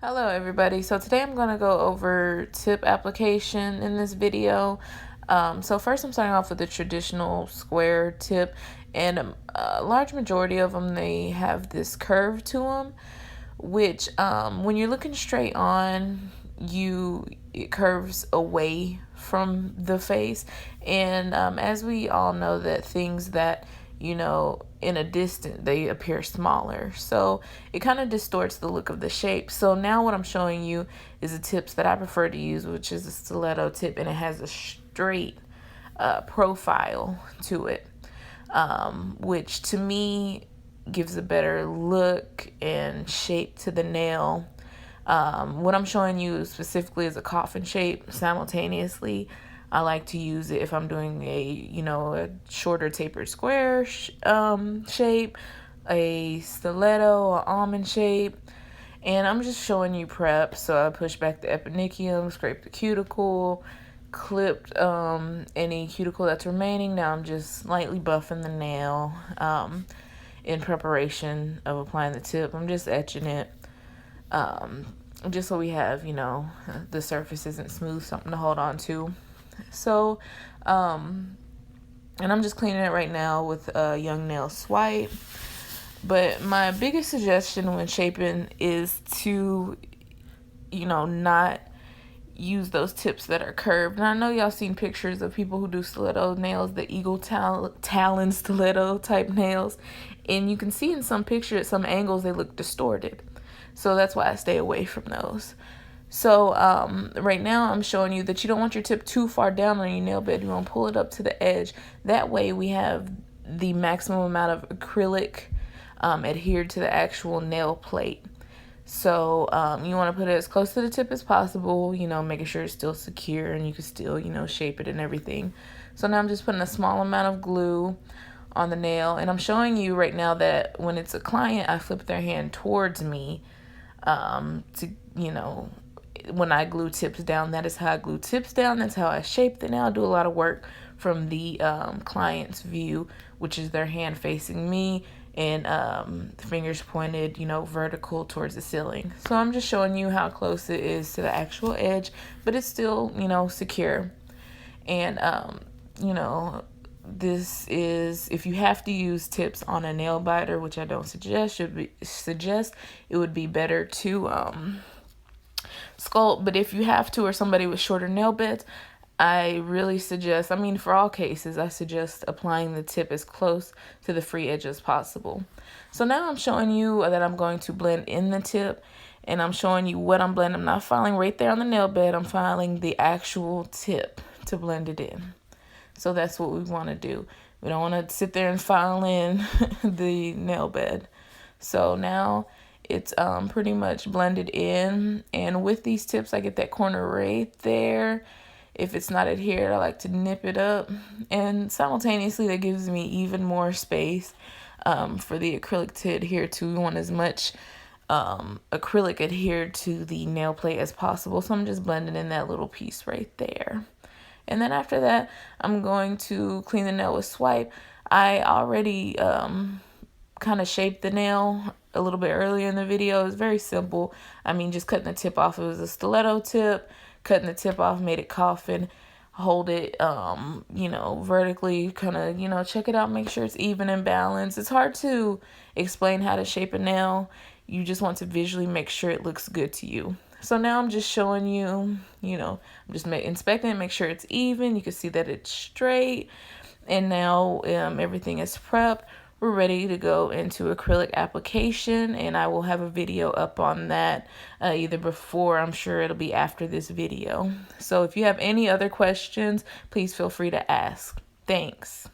Hello everybody. So today I'm going to go over tip application in this video. So first I'm starting off with the traditional square tip, and a large majority of them, they have this curve to them, which when you're looking straight on, it curves away from the face. And as we all know, that things that in a distance they appear smaller, so it kind of distorts the look of the shape. So now what I'm showing you is the tips that I prefer to use, which is a stiletto tip, and it has a straight profile to it, which to me gives a better look and shape to the nail. What I'm showing you specifically is a coffin shape. Simultaneously, I like to use it if I'm doing a shorter tapered square shape, a stiletto, or almond shape. And I'm just showing you prep. So I push back the eponychium, scrape the cuticle, clipped any cuticle that's remaining. Now I'm just lightly buffing the nail in preparation of applying the tip. I'm just etching it. Just so we have, the surface isn't smooth, something to hold on to. So, and I'm just cleaning it right now with a young nail swipe. But my biggest suggestion when shaping is to, not use those tips that are curved. And I know y'all seen pictures of people who do stiletto nails, the eagle talon stiletto type nails. And you can see in some pictures, at some angles, they look distorted. So that's why I stay away from those. So right now I'm showing you that you don't want your tip too far down on your nail bed. You want to pull it up to the edge. That way we have the maximum amount of acrylic adhered to the actual nail plate. So you want to put it as close to the tip as possible, making sure it's still secure and you can still, shape it and everything. So now I'm just putting a small amount of glue on the nail, and I'm showing you right now that when it's a client, I flip their hand towards me to, when I glue tips down. That is how I glue tips down. That's how I shape the nail. I do a lot of work from the client's view, which is their hand facing me and fingers pointed, vertical towards the ceiling. So I'm just showing you how close it is to the actual edge, but it's still, secure. And, this is, if you have to use tips on a nail biter, which I don't suggest, it would be better to sculpt. But if you have to, or somebody with shorter nail beds, I really suggest, for all cases, I suggest applying the tip as close to the free edge as possible. So now I'm showing you that I'm going to blend in the tip, and I'm showing you what I'm blending. I'm not filing right there on the nail bed. I'm filing the actual tip to blend it in. So that's what we want to do. We don't want to sit there and file in the nail bed. So now it's pretty much blended in. And with these tips, I get that corner right there. If it's not adhered, I like to nip it up. And simultaneously, that gives me even more space for the acrylic to adhere to. We want as much acrylic adhered to the nail plate as possible. So I'm just blending in that little piece right there. And then after that, I'm going to clean the nail with swipe. I already kind of shaped the nail a little bit earlier in the video. It's very simple. Just cutting the tip off. It was a stiletto tip. Cutting the tip off, made it coffin. Hold it, vertically, kind of, check it out, make sure it's even and balanced. It's hard to explain how to shape a nail. You just want to visually make sure it looks good to you. So now I'm just showing you, I'm just inspecting it, make sure it's even. You can see that it's straight. And now everything is prepped. We're ready to go into acrylic application, and I will have a video up on that either before, I'm sure it'll be after this video. So if you have any other questions, please feel free to ask. Thanks.